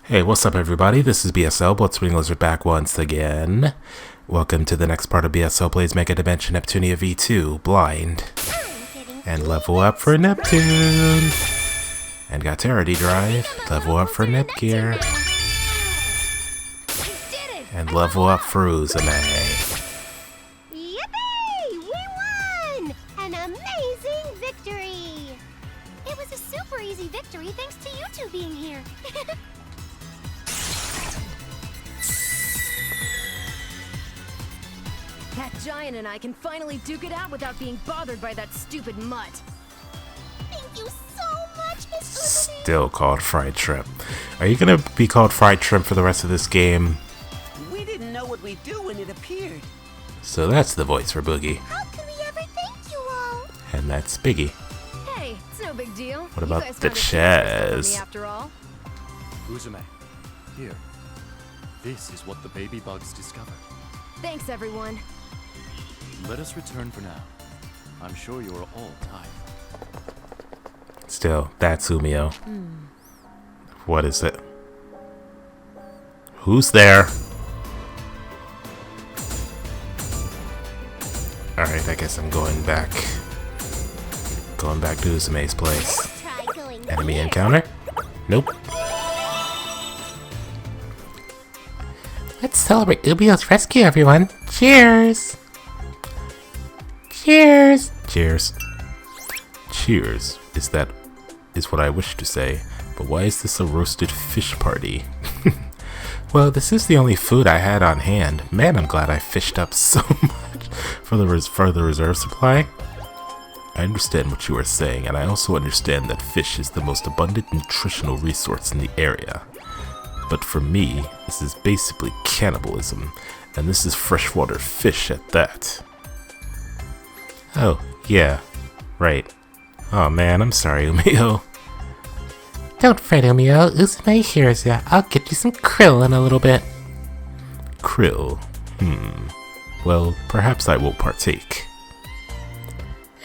Hey, what's up everybody? This is BSL, Bloodspring Lizard back once again. Welcome to the next part of BSL Plays Megadimension Neptunia V2, Blind. And level up for Neptune! And got Terrady Drive, level up for Nepgear. And level up for Uzume. Yippee! We won! An amazing victory! It was a super easy victory thanks to you two being here. That giant and I can finally duke it out without being bothered by that stupid mutt. Thank you so much, Miss Uzume. Still called Fried Shrimp. Are you gonna be called Fried Shrimp for the rest of this game? We didn't know what we'd do when it appeared. So that's the voice for Boogie. How can we ever thank you all? And that's Biggie. Hey, it's no big deal. What about you guys the found a chance for Chaz? me after all. Uzume, here. This is what the baby bugs discovered. Thanks, everyone. Let us return for now. I'm sure you are all tired. Still, that's Umio. What is it? Who's there? Alright, I guess I'm going back. Going back to Uzume's place. Try going Enemy here. encounter? Nope. Let's celebrate Umio's rescue, everyone. Cheers! Cheers! Cheers. Cheers. Is what I wish to say, but why is this a roasted fish party? Well, this is the only food I had on hand. Man, I'm glad I fished up so much for the reserve supply. I understand what you are saying, and I also understand that fish is the most abundant nutritional resource in the area. But for me, this is basically cannibalism, and this is freshwater fish at that. Oh, yeah, right. Oh man, I'm sorry, Umio. Don't fret, Umio. Uzume hears ya. I'll get you some krill in a little bit. Krill. Well, perhaps I will partake.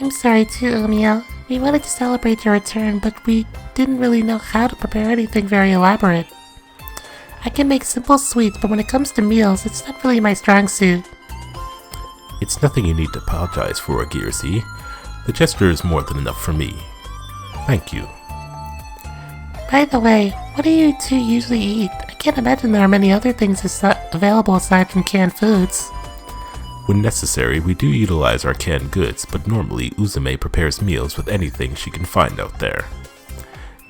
I'm sorry too, Umio. We wanted to celebrate your return, but we didn't really know how to prepare anything very elaborate. I can make simple sweets, but when it comes to meals, it's not really my strong suit. It's nothing you need to apologize for, Gearsy. The gesture is more than enough for me. Thank you. By the way, what do you two usually eat? I can't imagine there are many other things available aside from canned foods. When necessary, we do utilize our canned goods, but normally Uzume prepares meals with anything she can find out there.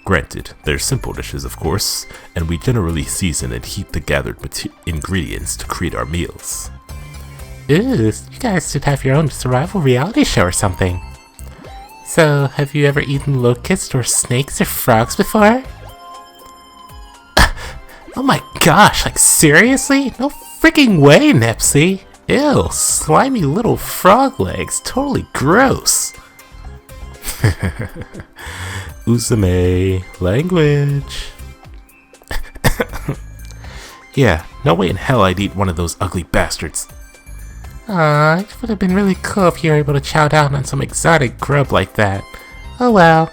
Granted, they're simple dishes of course, and we generally season and heat the gathered ingredients to create our meals. Ooh, you guys should have your own survival reality show or something. So, have you ever eaten locusts or snakes or frogs before? Oh my gosh, like seriously? No freaking way, Nepsy! Ew, slimy little frog legs, totally gross. Uzume, language. Yeah, no way in hell I'd eat one of those ugly bastards. Aw, it would have been really cool if you were able to chow down on some exotic grub like that. Oh well.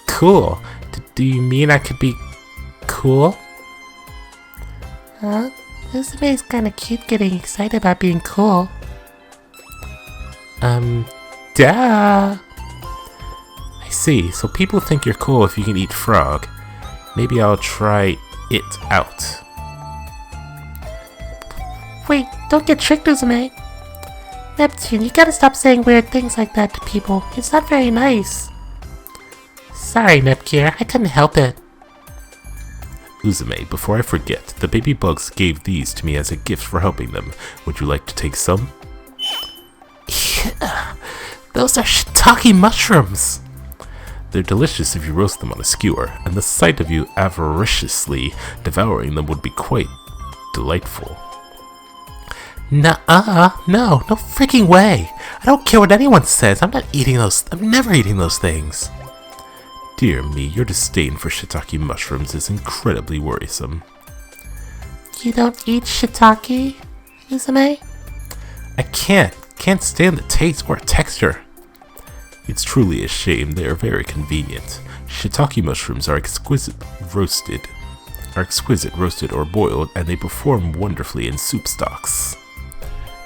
Cool. Do you mean I could be cool? Huh? Uzume's kinda cute getting excited about being cool. Duh. I see, so people think you're cool if you can eat frog. Maybe I'll try it out. Wait, don't get tricked, Uzume. Neptune, you gotta stop saying weird things like that to people. It's not very nice. Sorry, Nepgear, I couldn't help it. Uzume, before I forget, the baby bugs gave these to me as a gift for helping them. Would you like to take some? Yeah, those are shiitake mushrooms. They're delicious if you roast them on a skewer, and the sight of you avariciously devouring them would be quite delightful. Nuh-uh, no freaking way. I don't care what anyone says, I'm never eating those things. Dear me, your disdain for shiitake mushrooms is incredibly worrisome. You don't eat shiitake, Uzume? I can't stand the taste or texture. It's truly a shame. They are very convenient. Shiitake mushrooms are exquisite roasted. are exquisite roasted or boiled, and they perform wonderfully in soup stocks.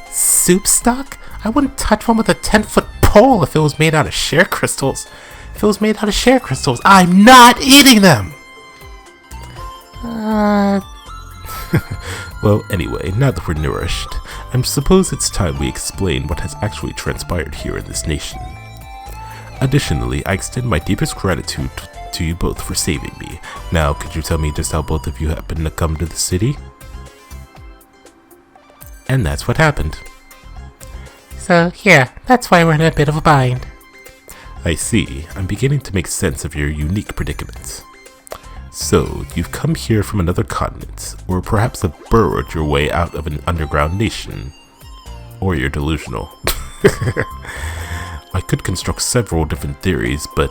Soup stock? I wouldn't touch one with a 10-foot pole if it was made out of share crystals. If it was made out of share crystals, I'm not eating them! Well, anyway, now that we're nourished, I suppose it's time we explain what has actually transpired here in this nation. Additionally, I extend my deepest gratitude to you both for saving me. Now, could you tell me just how both of you happened to come to the city? And that's what happened. So, yeah, that's why we're in a bit of a bind. I see. I'm beginning to make sense of your unique predicament. So, you've come here from another continent, or perhaps have burrowed your way out of an underground nation. Or you're delusional. I could construct several different theories, but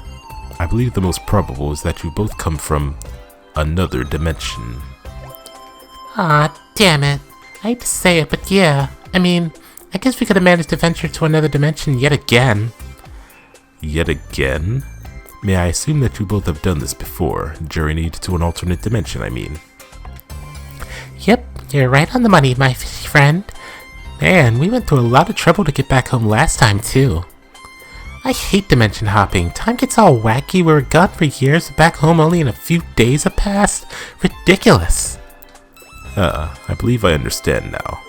I believe the most probable is that you both come from another dimension. Aw, damn it. I hate to say it, but yeah. I mean, I guess we could have managed to venture to another dimension yet again. Yet again? May I assume that you both have done this before? Journeyed to an alternate dimension, I mean. Yep, you're right on the money, my friend. Man, we went through a lot of trouble to get back home last time, too. I hate dimension hopping. Time gets all wacky. We were gone for years, back home only in a few days have passed. Ridiculous. I believe I understand now.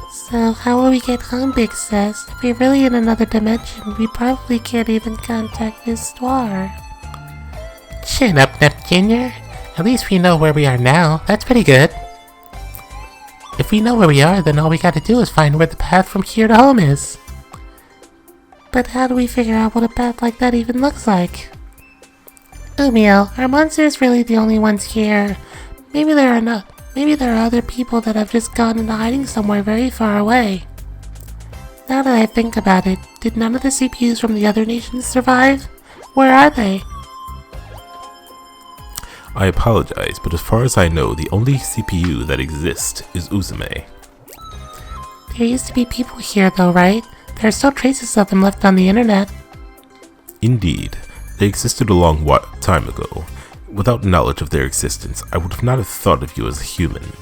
So, how will we get home, Big Sis? If we're really in another dimension, we probably can't even contact Miss Star. Chin up, Nep Jr. At least we know where we are now. That's pretty good. If we know where we are, then all we gotta do is find where the path from here to home is. But how do we figure out what a path like that even looks like? Umiel, are monsters really the only ones here? Maybe there are other people that have just gone into hiding somewhere very far away. Now that I think about it, did none of the CPUs from the other nations survive? Where are they? I apologize, but as far as I know, the only CPU that exists is Uzume. There used to be people here though, right? There are still traces of them left on the internet. Indeed, they existed a long time ago. Without knowledge of their existence, I would not have thought of you as a human.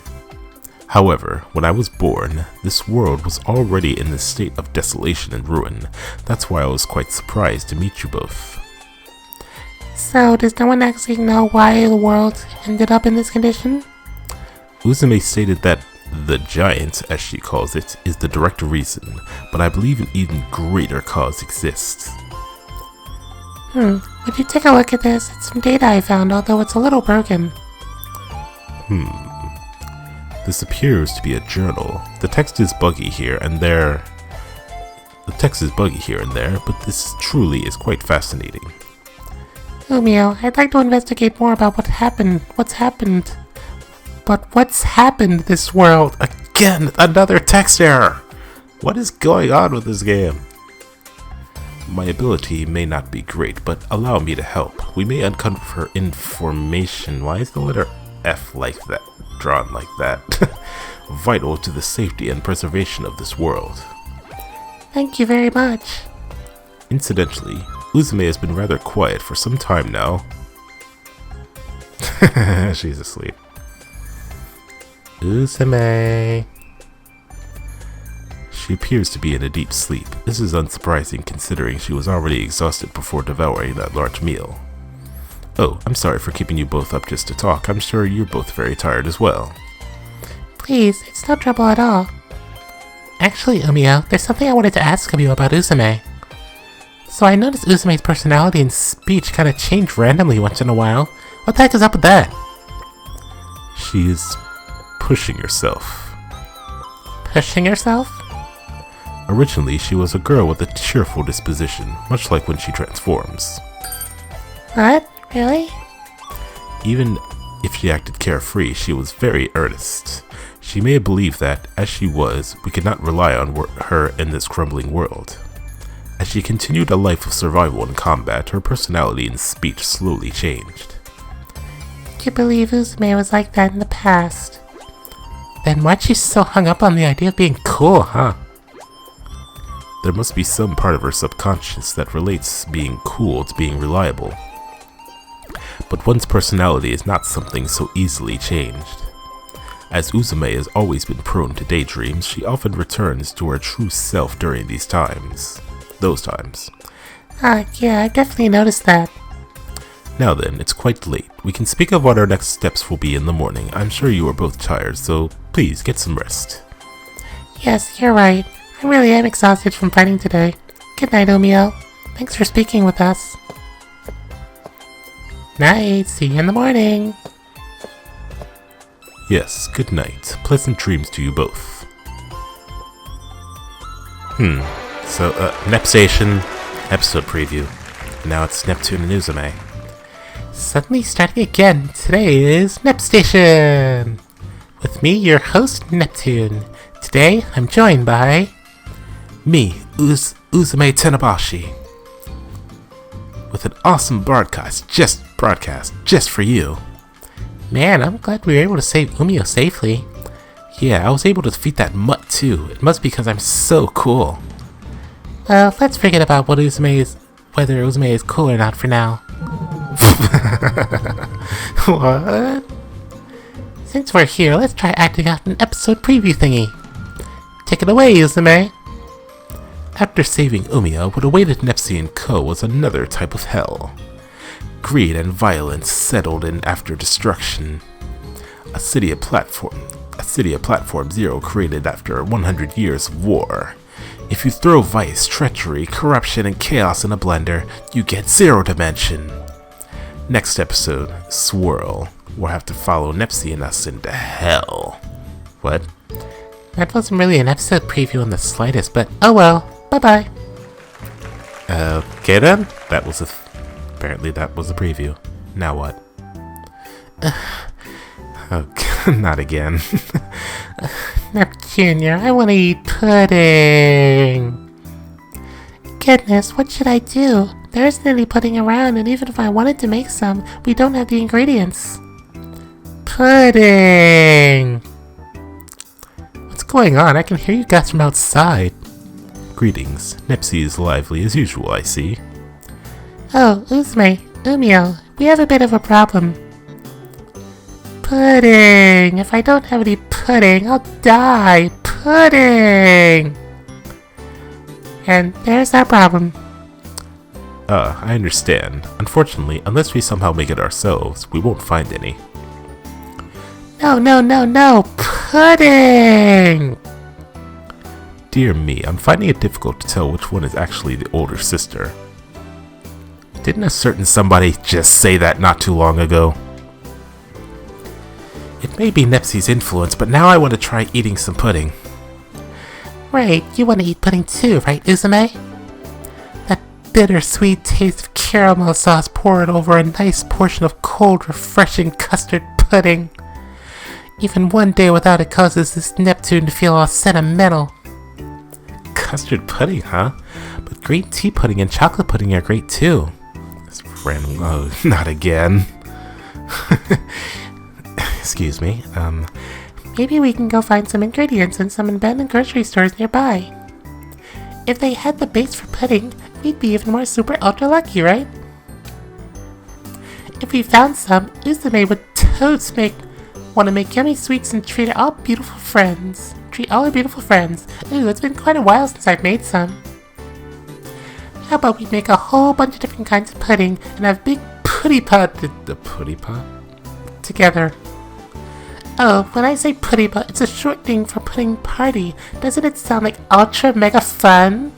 However, when I was born, this world was already in a state of desolation and ruin. That's why I was quite surprised to meet you both. So, does no one actually know why the world ended up in this condition? Uzume stated that the giant, as she calls it, is the direct reason, but I believe an even greater cause exists. Would you take a look at this? It's some data I found, although it's a little broken. This appears to be a journal. The text is buggy here and there. But this truly is quite fascinating. Umiel, I'd like to investigate more about what's happened this world? Again, another text error! What is going on with this game? My ability may not be great, but allow me to help. We may uncover information. Why is the letter F like that? Drawn like that? Vital to the safety and preservation of this world. Thank you very much. Incidentally, Uzume has been rather quiet for some time now. She's asleep. Uzume. She appears to be in a deep sleep. This is unsurprising considering she was already exhausted before devouring that large meal. Oh, I'm sorry for keeping you both up just to talk. I'm sure you're both very tired as well. Please, it's no trouble at all. Actually, Umiel, there's something I wanted to ask of you about Uzume. So I noticed Uzume's personality and speech kind of change randomly once in a while. What the heck is up with that? She is pushing herself. Pushing herself? Originally, she was a girl with a cheerful disposition, much like when she transforms. What? Really? Even if she acted carefree, she was very earnest. She may have believed that, as she was, we could not rely on her in this crumbling world. As she continued a life of survival and combat, her personality and speech slowly changed. You believe Uzume was like that in the past? Then why'd she so hung up on the idea of being cool, huh? There must be some part of her subconscious that relates being cool to being reliable. but one's personality is not something so easily changed. As Uzume has always been prone to daydreams, she often returns to her true self during these times. Those times. Yeah, I've definitely noticed that. Now then, it's quite late. We can speak of what our next steps will be in the morning. I'm sure you are both tired, so please get some rest. Yes, you're right. I really am exhausted from fighting today. Good night, Omio. Thanks for speaking with us. Night, see you in the morning. Yes, good night. Pleasant dreams to you both. So, Nep Station, episode preview. Now it's Neptune and Uzume. Suddenly starting again. Today is Nep Station! With me, your host, Neptune. Today, I'm joined by... Me, Uzume Tenabashi. With an awesome broadcast just for you. Man, I'm glad we were able to save Umio safely. Yeah, I was able to defeat that mutt too. It must be because I'm so cool. Well, let's forget about whether Uzume is cool or not for now. What? Since we're here, let's try acting out an episode preview thingy. Take it away, Uzume. After saving Umio, what awaited Nepsi and Co. was another type of hell. Greed and violence settled in after destruction. A city of Platform Zero created after 100 years of war. If you throw vice, treachery, corruption, and chaos in a blender, you get Zero Dimension. Next episode, Swirl. We'll have to follow Nepsi and us into hell. What? That wasn't really an episode preview in the slightest, but oh well. Bye-bye. Okay then. Apparently that was a preview. Now what? Oh, not again. Nep Jr., I want to eat pudding. Goodness, what should I do? There isn't any pudding around, and even if I wanted to make some, we don't have the ingredients. Pudding! What's going on? I can hear you guys from outside. Greetings. Nepsi is lively as usual, I see. Oh, Uzume, Umio, we have a bit of a problem. Pudding! If I don't have any pudding, I'll die! Pudding! And there's our problem. I understand. Unfortunately, unless we somehow make it ourselves, we won't find any. No! Pudding! Dear me, I'm finding it difficult to tell which one is actually the older sister. Didn't a certain somebody just say that not too long ago? It may be Nepsi's influence, but now I want to try eating some pudding. Right, you want to eat pudding too, right, Uzume? That bittersweet taste of caramel sauce poured over a nice portion of cold, refreshing custard pudding. Even one day without it causes this Neptune to feel all sentimental. Custard pudding, huh? But green tea pudding and chocolate pudding are great too. This random... Oh, not again. Excuse me. Maybe we can go find some ingredients in some abandoned grocery stores nearby. If they had the base for pudding, we'd be even more super ultra lucky, right? If we found some, Uzume would totes want to make yummy sweets and treat all our beautiful friends. Ooh, it's been quite a while since I've made some. How about we make a whole bunch of different kinds of pudding and have big putty pot... The putty pot? Together. Oh, when I say putty pot, it's a short thing for pudding party. Doesn't it sound like ultra mega fun?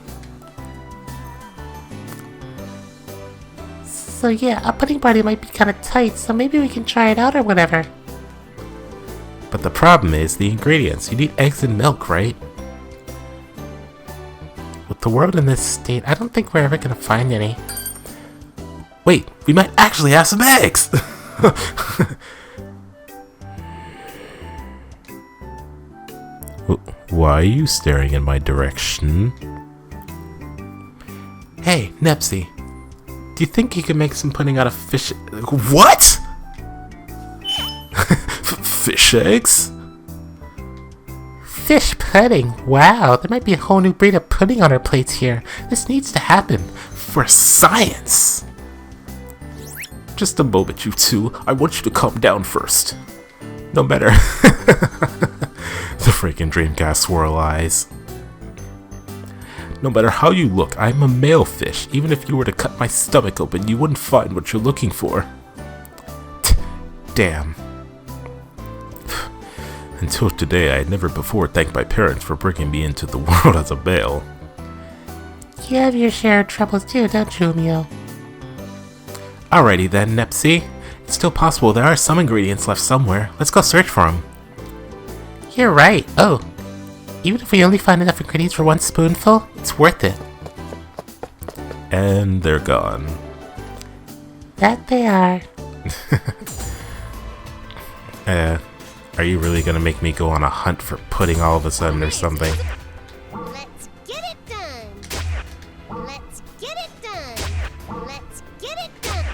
So yeah, a pudding party might be kinda tight, so maybe we can try it out or whatever. But the problem is the ingredients. You need eggs and milk, right? With the world in this state, I don't think we're ever gonna find any. Wait, we might actually have some eggs! Why are you staring in my direction? Hey, Nepsi. Do you think you can make some pudding out of fish... What?! Fish eggs? Fish pudding? Wow, there might be a whole new breed of pudding on our plates here. This needs to happen. For science! Just a moment, you two. I want you to calm down first. No matter... The freaking Dreamcast swirl eyes. No matter how you look, I'm a male fish. Even if you were to cut my stomach open, you wouldn't find what you're looking for. Damn. Until today, I had never before thanked my parents for bringing me into the world as a male. You have your share of troubles too, don't you, Emil? Alrighty then, Nepsi. It's still possible there are some ingredients left somewhere. Let's go search for them. You're right. Oh, even if we only find enough ingredients for one spoonful, it's worth it. And they're gone. That they are. Are you really gonna make me go on a hunt for pudding all of a sudden or something? Let's get it done. Let's get it done. Let's get it done.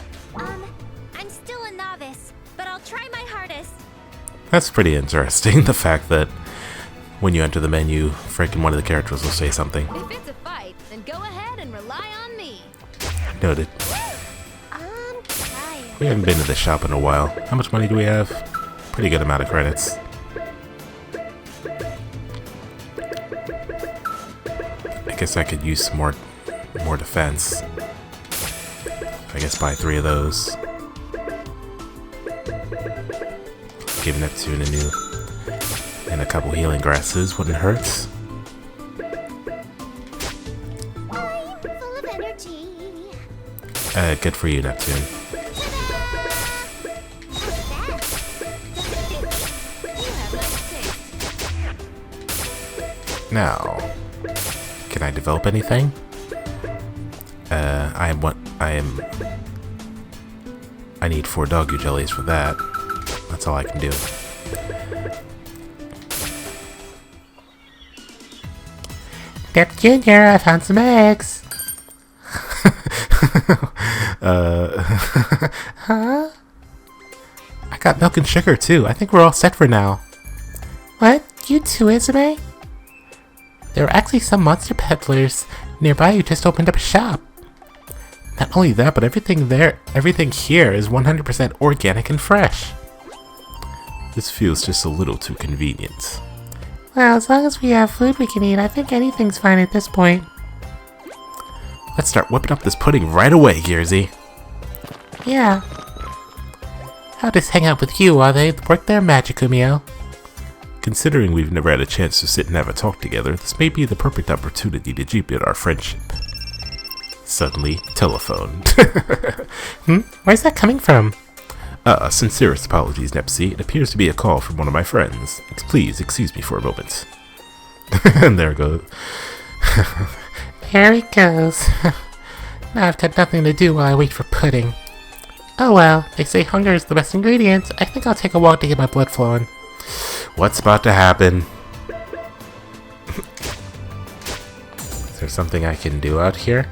I'm still a novice, but I'll try my hardest. That's pretty interesting, the fact that when you enter the menu, freaking one of the characters will say something. If it's a fight, then go ahead and rely on me. Noted. I'm tired. We haven't been to the shop in a while. How much money do we have? Pretty good amount of credits. I guess I could use some more defense. I guess buy 3 of those. Give Neptune a new and a couple healing grasses wouldn't hurt. I'm full of energy. Good for you, Neptune. Now, can I develop anything? I need 4 doggy jellies for that. That's all I can do. Dep Jr., I found some eggs. Huh? I got milk and sugar too. I think we're all set for now. What? You too, Izumi? There are actually some monster peddlers nearby who just opened up a shop. Not only that, but everything here is 100% organic and fresh. This feels just a little too convenient. Well, as long as we have food we can eat, I think anything's fine at this point. Let's start whipping up this pudding right away, Gearsy. Yeah. I'll just hang out with you while they work their magic, Umio. Considering we've never had a chance to sit and have a talk together, this may be the perfect opportunity to deepen our friendship. Suddenly, telephone. Where's that coming from? Sincerest apologies, Nepsi. It appears to be a call from one of my friends. Please excuse me for a moment. And there it goes. There it goes. Now I've got nothing to do while I wait for pudding. Oh well, they say hunger is the best ingredient. I think I'll take a walk to get my blood flowing. What's about to happen? Is there something I can do out here?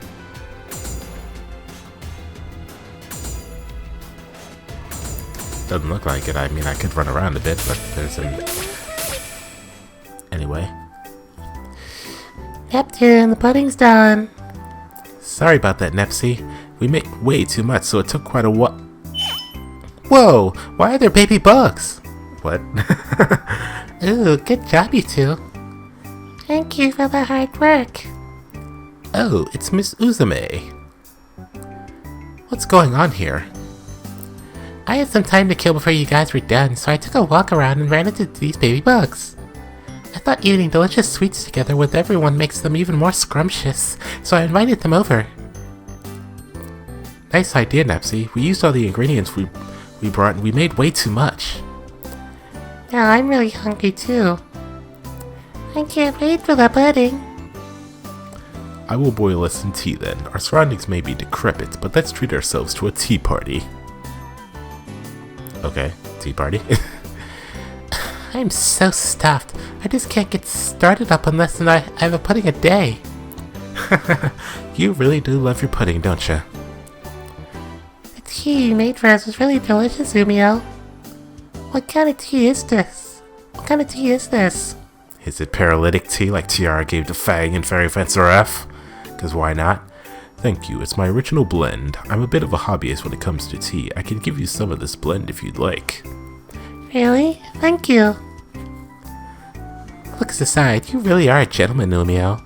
Doesn't look like it. I mean, I could run around a bit, but there's an... Anyway. Neptune, the pudding's done. Sorry about that, Nepsi. We made way too much, so it took quite a while. Whoa! Why are there baby bugs? What? Ooh, good job, you two. Thank you for the hard work. Oh, it's Miss Uzume. What's going on here? I had some time to kill before you guys were done, so I took a walk around and ran into these baby bugs. I thought eating delicious sweets together with everyone makes them even more scrumptious, so I invited them over. Nice idea, Nepsi. We used all the ingredients we brought and we made way too much. Now I'm really hungry too. I can't wait for the pudding. I will boil us some tea then. Our surroundings may be decrepit, but let's treat ourselves to a tea party. Okay, tea party. I'm so stuffed. I just can't get started up unless I have a pudding a day. You really do love your pudding, don't you? The tea you made for us was really delicious, Umio. What kind of tea is this? What kind of tea is this? Is it paralytic tea like Tiara gave to Fang and Fairy Fencer F? Because why not? Thank you, it's my original blend. I'm a bit of a hobbyist when it comes to tea. I can give you some of this blend if you'd like. Really? Thank you. Looks aside, you really are a gentleman, Lumio.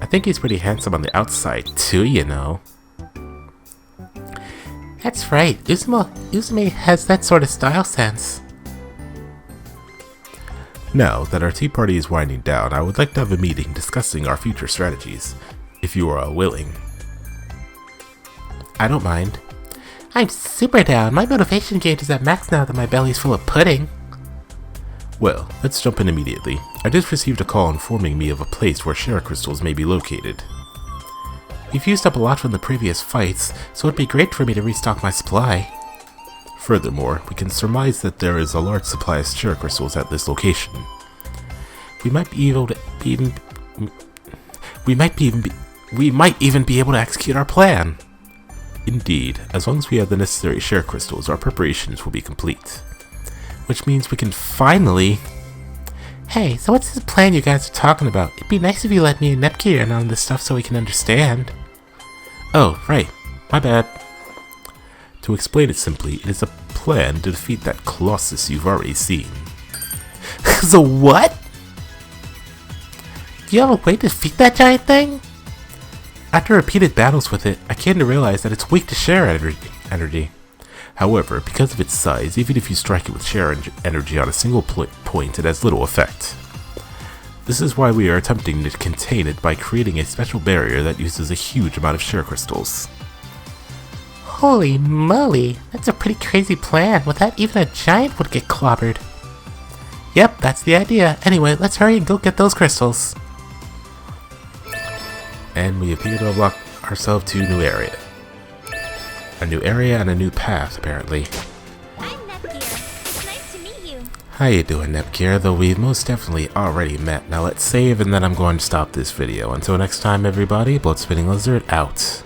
I think he's pretty handsome on the outside, too, you know. That's right, Uzume has that sort of style sense. Now that our tea party is winding down, I would like to have a meeting discussing our future strategies, if you are all willing. I don't mind. I'm super down. My motivation gauge is at max now that my belly's full of pudding. Well, let's jump in immediately. I just received a call informing me of a place where share crystals may be located. We've used up a lot from the previous fights, so it'd be great for me to restock my supply. Furthermore, we can surmise that there is a large supply of share crystals at this location. We might even be able to execute our plan. Indeed, as long as we have the necessary share crystals, our preparations will be complete. Which means we can finally... Hey, so what's this plan you guys are talking about? It'd be nice if you let me and Nepgear in on this stuff so we can understand. Oh, right. My bad. To explain it simply, it is a plan to defeat that Colossus you've already seen. So what? Do you have a way to defeat that giant thing? After repeated battles with it, I came to realize that it's weak to share energy. However, because of its size, even if you strike it with share energy on a single point, it has little effect. This is why we are attempting to contain it by creating a special barrier that uses a huge amount of share crystals. Holy moly, that's a pretty crazy plan. With that, even a giant would get clobbered. Yep, that's the idea. Anyway, let's hurry and go get those crystals. And we appear to unlock ourselves to a new area. A new area and a new path, apparently. I'm Nepgear. It's nice to meet you. How you doing, Nepgear? Though we've most definitely already met. Now let's save and then I'm going to stop this video. Until next time, everybody, Blood Spinning Lizard out.